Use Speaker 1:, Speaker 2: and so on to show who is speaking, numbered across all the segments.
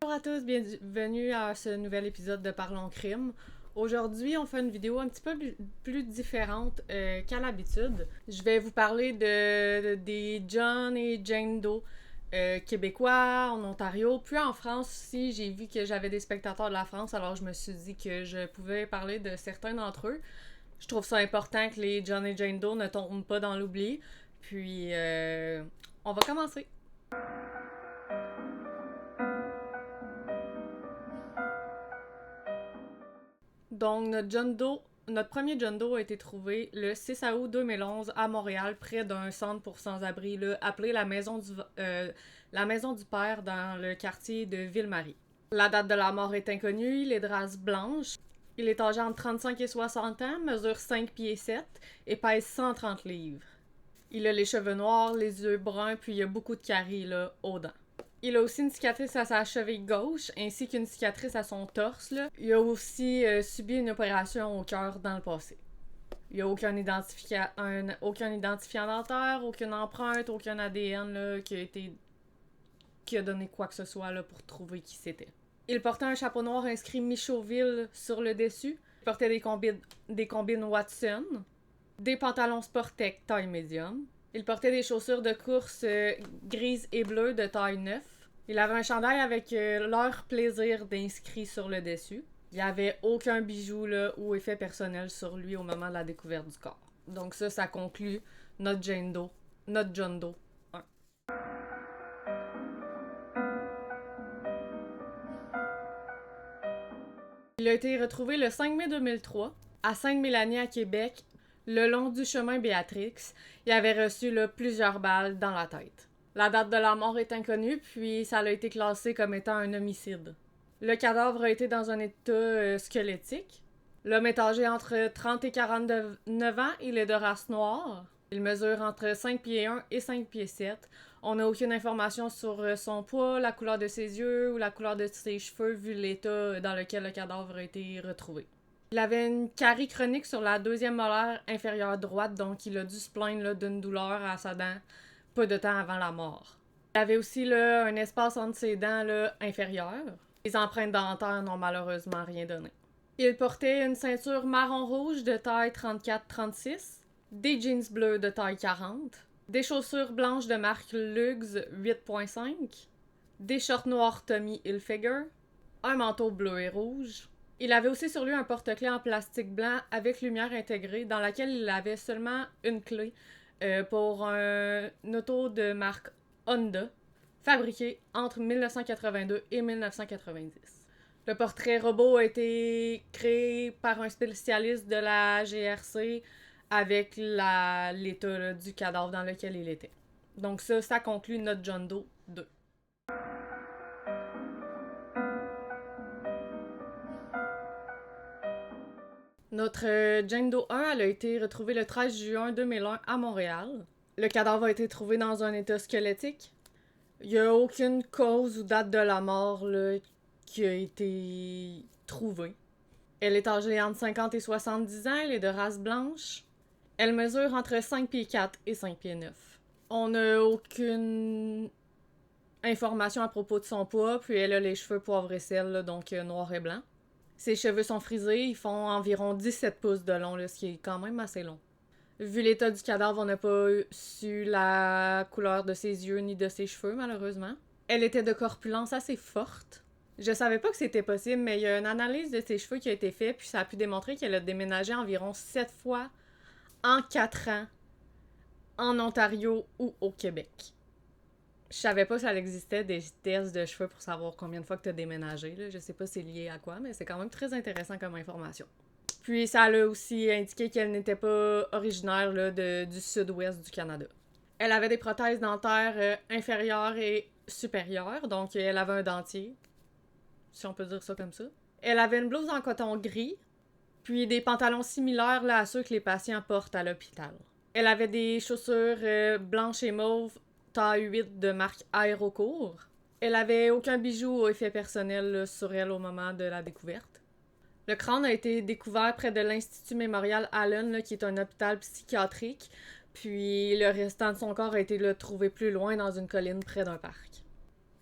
Speaker 1: Bonjour à tous, bienvenue à ce nouvel épisode de Parlons Crime. Aujourd'hui, on fait une vidéo un petit peu plus différente qu'à l'habitude. Je vais vous parler des John et Jane Doe québécois en Ontario, puis en France aussi. J'ai vu que j'avais des spectateurs de la France, alors je me suis dit que je pouvais parler de certains d'entre eux. Je trouve ça important que les John et Jane Doe ne tombent pas dans l'oubli. Puis, on va commencer. Donc, notre premier John Doe a été trouvé le 6 août 2011 à Montréal, près d'un centre pour sans-abri, appelé la Maison du Père dans le quartier de Ville-Marie. La date de la mort est inconnue, il est de race blanche. Il est âgé entre 35 et 60 ans, mesure 5 pieds 7 et pèse 130 livres. Il a les cheveux noirs, les yeux bruns, puis il a beaucoup de caries aux dents. Il a aussi une cicatrice à sa cheville gauche, ainsi qu'une cicatrice à son torse. Il a aussi subi une opération au cœur dans le passé. Il n'y a aucun identifiant dentaire, aucune empreinte, aucun ADN qui a donné quoi que ce soit pour trouver qui c'était. Il portait un chapeau noir inscrit Michauville sur le dessus. Il portait des combines Watson, des pantalons Sportec taille médium. Il portait des chaussures de course grises et bleues de taille 9. Il avait un chandail avec leur plaisir d'inscrit sur le dessus. Il n'y avait aucun bijou ou effet personnel sur lui au moment de la découverte du corps. Donc ça conclut notre John Doe 1. Il a été retrouvé le 5 mai 2003 à Sainte-Mélanie à Québec, le long du chemin Béatrix. Il avait reçu plusieurs balles dans la tête. La date de la mort est inconnue, puis ça a été classé comme étant un homicide. Le cadavre a été dans un état squelettique. L'homme est âgé entre 30 et 49 ans. Il est de race noire. Il mesure entre 5 pieds 1 et 5 pieds 7. On n'a aucune information sur son poids, la couleur de ses yeux ou la couleur de ses cheveux, vu l'état dans lequel le cadavre a été retrouvé. Il avait une carie chronique sur la deuxième molaire inférieure droite, donc il a dû se plaindre d'une douleur à sa dent peu de temps avant la mort. Il avait aussi un espace entre ses dents inférieures. Les empreintes dentaires n'ont malheureusement rien donné. Il portait une ceinture marron-rouge de taille 34-36, des jeans bleus de taille 40, des chaussures blanches de marque Lugs 8.5, des shorts noirs Tommy Hilfiger, un manteau bleu et rouge. Il avait aussi sur lui un porte-clés en plastique blanc avec lumière intégrée dans laquelle il avait seulement une clé pour un auto de marque Honda, fabriqué entre 1982 et 1990. Le portrait robot a été créé par un spécialiste de la GRC avec l'état du cadavre dans lequel il était. Donc ça conclut notre John Doe 2. Notre Jane Doe 1 elle a été retrouvée le 13 juin 2001 à Montréal. Le cadavre a été trouvé dans un état squelettique. Il n'y a aucune cause ou date de la mort qui a été trouvée. Elle est âgée entre 50 et 70 ans, elle est de race blanche. Elle mesure entre 5 pieds 4 et 5 pieds 9. On n'a aucune information à propos de son poids, puis elle a les cheveux poivre et sel, donc noir et blanc. Ses cheveux sont frisés, ils font environ 17 pouces de long, ce qui est quand même assez long. Vu l'état du cadavre, on n'a pas su la couleur de ses yeux ni de ses cheveux, malheureusement. Elle était de corpulence assez forte. Je savais pas que c'était possible, mais il y a une analyse de ses cheveux qui a été faite, puis ça a pu démontrer qu'elle a déménagé environ 7 fois en 4 ans en Ontario ou au Québec. Je savais pas que ça existait des tests de cheveux pour savoir combien de fois que tu as déménagé. Je sais pas c'est lié à quoi, mais c'est quand même très intéressant comme information. Puis ça a aussi indiqué qu'elle n'était pas originaire du sud-ouest du Canada. Elle avait des prothèses dentaires inférieures et supérieures, donc elle avait un dentier, si on peut dire ça comme ça. Elle avait une blouse en coton gris, puis des pantalons similaires à ceux que les patients portent à l'hôpital. Elle avait des chaussures blanches et mauves taille 8 de marque Aérocourt. Elle avait aucun bijou ou effet personnel sur elle au moment de la découverte. Le crâne a été découvert près de l'Institut Mémorial Allen, qui est un hôpital psychiatrique, puis le restant de son corps a été trouvé plus loin dans une colline près d'un parc.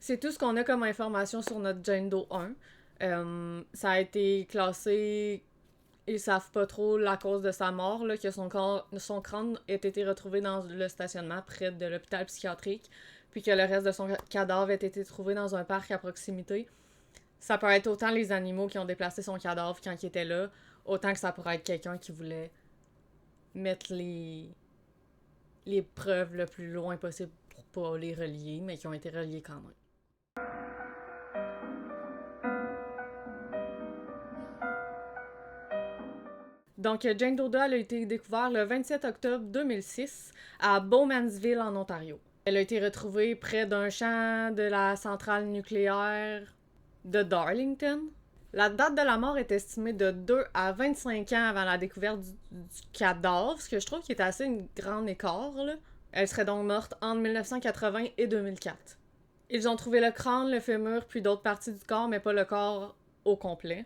Speaker 1: C'est tout ce qu'on a comme information sur notre Jane Doe 1. Ça a été classé. Ils savent pas trop la cause de sa mort, là, que son crâne ait été retrouvé dans le stationnement près de l'hôpital psychiatrique, puis que le reste de son cadavre ait été trouvé dans un parc à proximité. Ça peut être autant les animaux qui ont déplacé son cadavre quand il était là, autant que ça pourrait être quelqu'un qui voulait mettre les preuves le plus loin possible pour pas les relier, mais qui ont été reliés quand même. Donc, Jane Doe 2 a été découverte le 27 octobre 2006 à Bowmansville, en Ontario. Elle a été retrouvée près d'un champ de la centrale nucléaire de Darlington. La date de la mort est estimée de 2 à 25 ans avant la découverte du cadavre, ce que je trouve qui est assez une grande écart, là. Elle serait donc morte entre 1980 et 2004. Ils ont trouvé le crâne, le fémur, puis d'autres parties du corps, mais pas le corps au complet.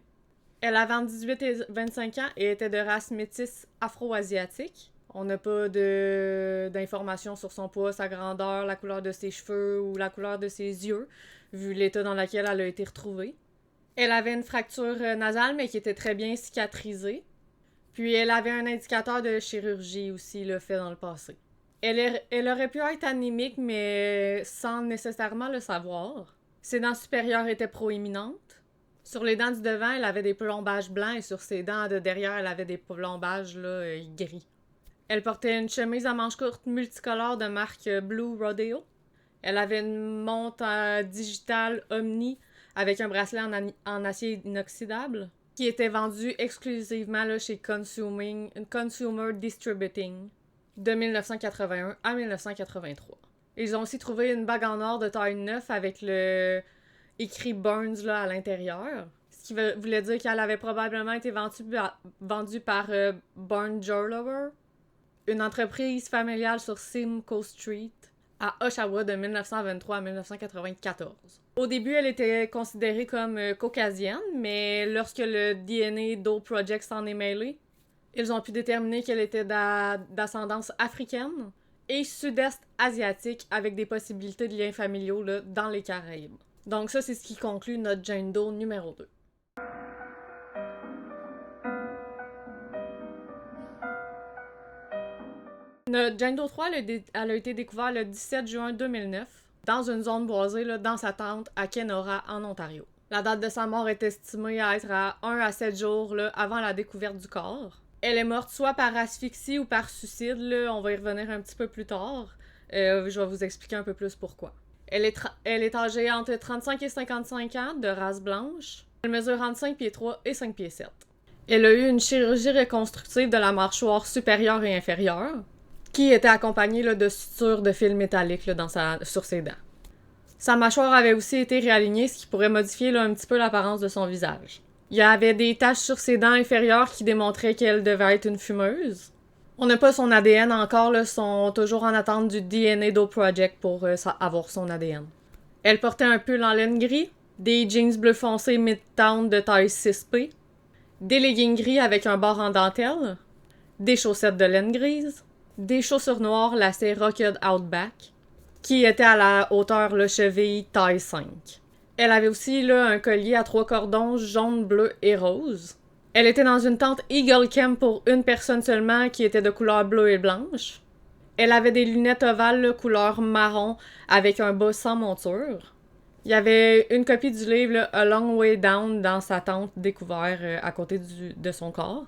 Speaker 1: Elle avait entre 18 et 25 ans et était de race métisse afro-asiatique. On n'a pas d'informations sur son poids, sa grandeur, la couleur de ses cheveux ou la couleur de ses yeux, vu l'état dans lequel elle a été retrouvée. Elle avait une fracture nasale, mais qui était très bien cicatrisée. Puis elle avait un indicateur de chirurgie aussi, là, fait dans le passé. Elle aurait pu être anémique, mais sans nécessairement le savoir. Ses dents supérieures étaient proéminentes. Sur les dents du devant, elle avait des plombages blancs et sur ses dents de derrière, elle avait des plombages là, gris. Elle portait une chemise à manches courtes multicolore de marque Blue Rodeo. Elle avait une montre digitale Omni avec un bracelet en acier inoxydable qui était vendu exclusivement là, chez Consumer Distributing de 1981 à 1983. Ils ont aussi trouvé une bague en or de taille 9 avec le écrit Burns là, à l'intérieur. Ce qui voulait dire qu'elle avait probablement été vendue par Barn Jewelry, une entreprise familiale sur Simcoe Street, à Oshawa de 1923 à 1994. Au début, elle était considérée comme caucasienne, mais lorsque le DNA Doe Project s'en est mêlé, ils ont pu déterminer qu'elle était d'ascendance africaine et sud-est asiatique avec des possibilités de liens familiaux là, dans les Caraïbes. Donc ça, c'est ce qui conclut notre Jane Doe numéro 2. Notre Jane Doe 3, elle a été découverte le 17 juin 2009 dans une zone boisée là, dans sa tente à Kenora, en Ontario. La date de sa mort est estimée à être à 1 à 7 jours là, avant la découverte du corps. Elle est morte soit par asphyxie ou par suicide, là, on va y revenir un petit peu plus tard. Je vais vous expliquer un peu plus pourquoi. Elle est âgée entre 35 et 55 ans, de race blanche. Elle mesure entre 5 pieds 3 et 5 pieds 7. Elle a eu une chirurgie reconstructive de la mâchoire supérieure et inférieure, qui était accompagnée là, de sutures de fil métallique là, sur ses dents. Sa mâchoire avait aussi été réalignée, ce qui pourrait modifier là, un petit peu l'apparence de son visage. Il y avait des taches sur ses dents inférieures qui démontraient qu'elle devait être une fumeuse. On n'a pas son ADN encore, là, sont toujours en attente du DNA Doe Project pour avoir son ADN. Elle portait un pull en laine gris, des jeans bleu foncé Midtown de taille 6P, des leggings gris avec un bord en dentelle, des chaussettes de laine grise, des chaussures noires lacées Rocked Outback, qui étaient à la hauteur le cheville taille 5. Elle avait aussi là, un collier à 3 cordons jaune, bleu et rose. Elle était dans une tente Eagle Camp pour une personne seulement qui était de couleur bleue et blanche. Elle avait des lunettes ovales là, couleur marron avec un bas sans monture. Il y avait une copie du livre là, A Long Way Down dans sa tente découvert à côté de son corps.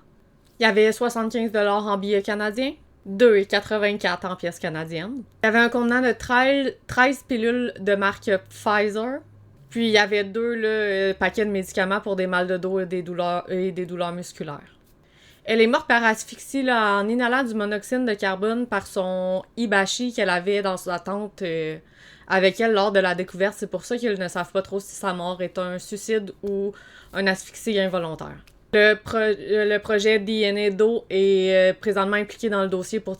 Speaker 1: Il y avait 75$ en billets canadiens, 2,84$ en pièces canadiennes. Il y avait un contenant de 13 pilules de marque Pfizer. Puis il y avait 2 paquets de médicaments pour des mal de dos et des douleurs musculaires. Elle est morte par asphyxie là, en inhalant du monoxyde de carbone par son hibachi qu'elle avait dans sa tente avec elle lors de la découverte. C'est pour ça qu'ils ne savent pas trop si sa mort est un suicide ou un asphyxie involontaire. Le projet DNA Doe est présentement impliqué dans le dossier pour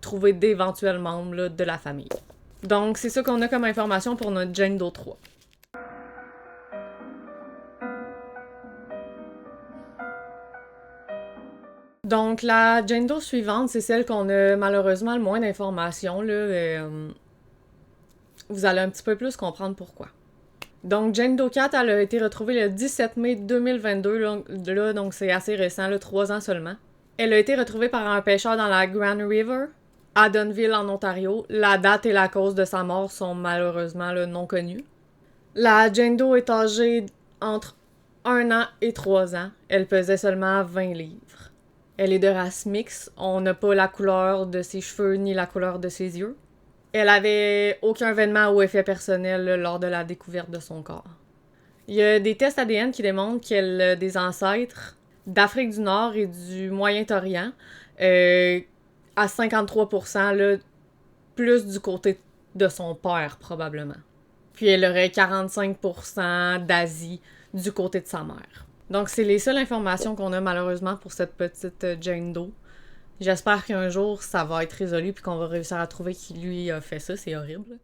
Speaker 1: trouver d'éventuels membres là, de la famille. Donc c'est ça qu'on a comme information pour notre Jane Doe 3. Donc, la Jane Doe suivante, c'est celle qu'on a malheureusement le moins d'informations. Là, vous allez un petit peu plus comprendre pourquoi. Donc, Jane Doe 4, elle a été retrouvée le 17 mai 2022, là, donc c'est assez récent, là, 3 ans seulement. Elle a été retrouvée par un pêcheur dans la Grand River, à Dunnville, en Ontario. La date et la cause de sa mort sont malheureusement là, non connues. La Jane Doe est âgée entre 1 an et 3 ans. Elle pesait seulement 20 livres. Elle est de race mixte. On n'a pas la couleur de ses cheveux ni la couleur de ses yeux. Elle avait aucun vêtement ou effet personnel lors de la découverte de son corps. Il y a des tests ADN qui démontrent qu'elle a des ancêtres d'Afrique du Nord et du Moyen-Orient à 53%, là, plus du côté de son père, probablement. Puis elle aurait 45% d'Asie du côté de sa mère. Donc, c'est les seules informations qu'on a malheureusement pour cette petite Jane Doe. J'espère qu'un jour, ça va être résolu puis qu'on va réussir à trouver qui lui a fait ça. C'est horrible.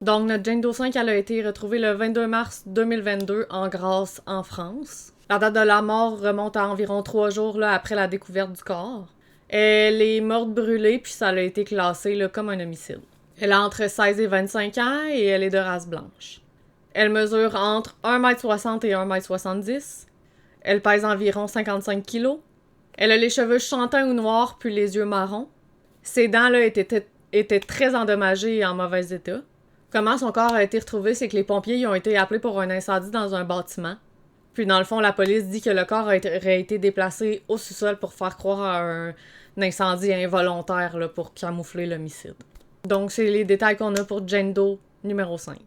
Speaker 1: Donc, notre Jane Doe 5, elle a été retrouvée le 22 mars 2022 en Grâce, en France. La date de la mort remonte à environ 3 jours là, après la découverte du corps. Elle est morte brûlée, puis ça a été classé là, comme un homicide. Elle a entre 16 et 25 ans et elle est de race blanche. Elle mesure entre 1,60 m et 1,70 m. Elle pèse environ 55 kg. Elle a les cheveux chantants ou noirs, puis les yeux marrons. Ses dents là, étaient très endommagées et en mauvais état. Comment son corps a été retrouvé, c'est que les pompiers y ont été appelés pour un incendie dans un bâtiment. Puis dans le fond, la police dit que le corps aurait été déplacé au sous-sol pour faire croire à un incendie involontaire là, pour camoufler l'homicide. Donc c'est les détails qu'on a pour Jane Doe numéro 5.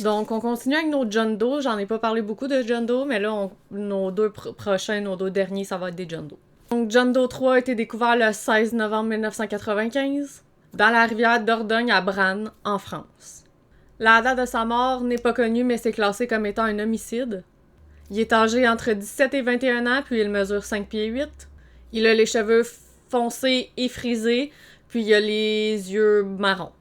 Speaker 1: Donc, on continue avec nos John Doe. J'en ai pas parlé beaucoup de John Doe, mais là, nos deux prochains, nos deux derniers, ça va être des John Doe. Donc, John Doe 3 a été découvert le 16 novembre 1995 dans la rivière Dordogne à Brann, en France. La date de sa mort n'est pas connue, mais c'est classé comme étant un homicide. Il est âgé entre 17 et 21 ans, puis il mesure 5 pieds 8. Il a les cheveux foncés et frisés, puis il a les yeux marrons.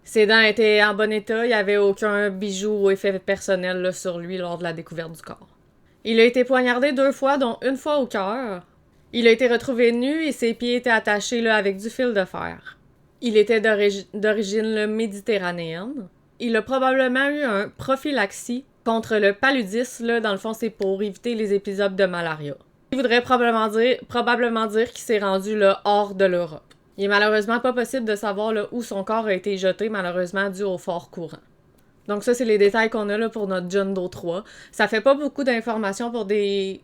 Speaker 1: Ses dents étaient en bon état, il n'y avait aucun bijou ou effet personnel là, sur lui lors de la découverte du corps. Il a été poignardé 2 fois, dont une fois au cœur. Il a été retrouvé nu et ses pieds étaient attachés là, avec du fil de fer. Il était d'origine méditerranéenne. Il a probablement eu un prophylaxie contre le paludisme. Là, dans le fond, c'est pour éviter les épisodes de malaria. Il voudrait probablement dire qu'il s'est rendu là, hors de l'Europe. Il est malheureusement pas possible de savoir là, où son corps a été jeté, malheureusement dû au fort courant. Donc ça, c'est les détails qu'on a là pour notre John Doe 3. Ça fait pas beaucoup d'informations pour des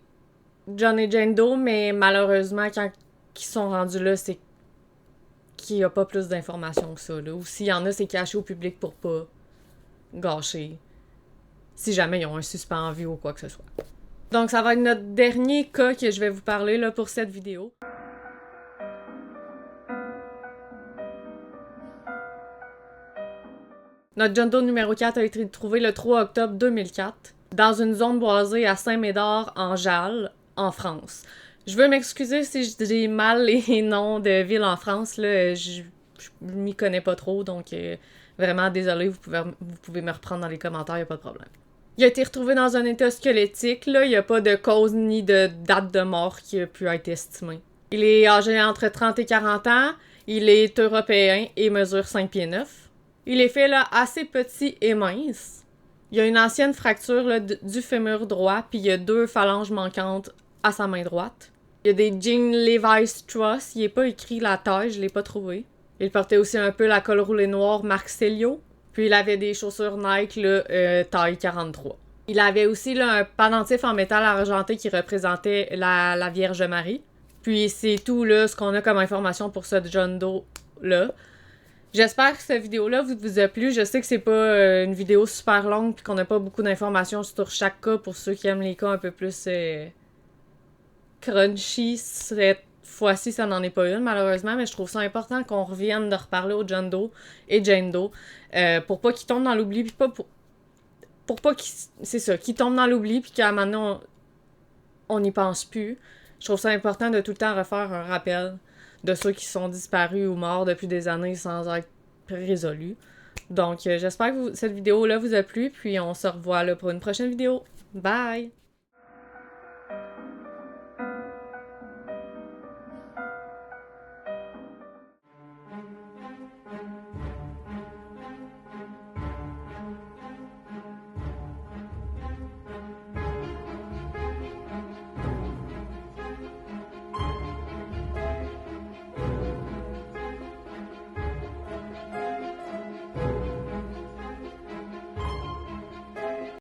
Speaker 1: John et Jane Doe, mais malheureusement, quand ils sont rendus là, c'est qu'il n'y a pas plus d'informations que ça. Là. Ou s'il y en a, c'est caché au public pour pas gâcher. Si jamais ils ont un suspect en vue ou quoi que ce soit. Donc ça va être notre dernier cas que je vais vous parler là, pour cette vidéo. Notre John Doe numéro 4 a été trouvé le 3 octobre 2004 dans une zone boisée à Saint-Médard, en Jalles, en France. Je veux m'excuser si je dis mal les noms de villes en France, là, je m'y connais pas trop, donc vraiment désolé, vous pouvez me reprendre dans les commentaires, y a pas de problème. Il a été retrouvé dans un état squelettique, là, y a pas de cause ni de date de mort qui a pu être estimée. Il est âgé entre 30 et 40 ans, il est européen et mesure 5 pieds 9. Il est fait là, assez petit et mince. Il y a une ancienne fracture là, du fémur droit, puis il y a 2 phalanges manquantes à sa main droite. Il y a des jeans Levi's Strauss, il n'est pas écrit la taille, je l'ai pas trouvé. Il portait aussi un peu la colle roulée noire marque Celio, puis il avait des chaussures Nike là, taille 43. Il avait aussi là, un pendentif en métal argenté qui représentait la Vierge Marie. Puis c'est tout là, ce qu'on a comme information pour ce John Doe là. J'espère que cette vidéo-là vous a plu. Je sais que c'est pas une vidéo super longue puis qu'on n'a pas beaucoup d'informations sur chaque cas pour ceux qui aiment les cas un peu plus crunchy. Cette fois-ci, ça n'en est pas une malheureusement, mais je trouve ça important qu'on revienne de reparler au John Doe et Jane Doe pour pas qu'ils tombent dans l'oubli puis pas pour pas qu'ils tombent dans l'oubli puis qu'à maintenant on n'y pense plus. Je trouve ça important de tout le temps refaire un rappel de ceux qui sont disparus ou morts depuis des années sans être résolus. Donc, j'espère que cette vidéo-là vous a plu, puis on se revoit là pour une prochaine vidéo. Bye!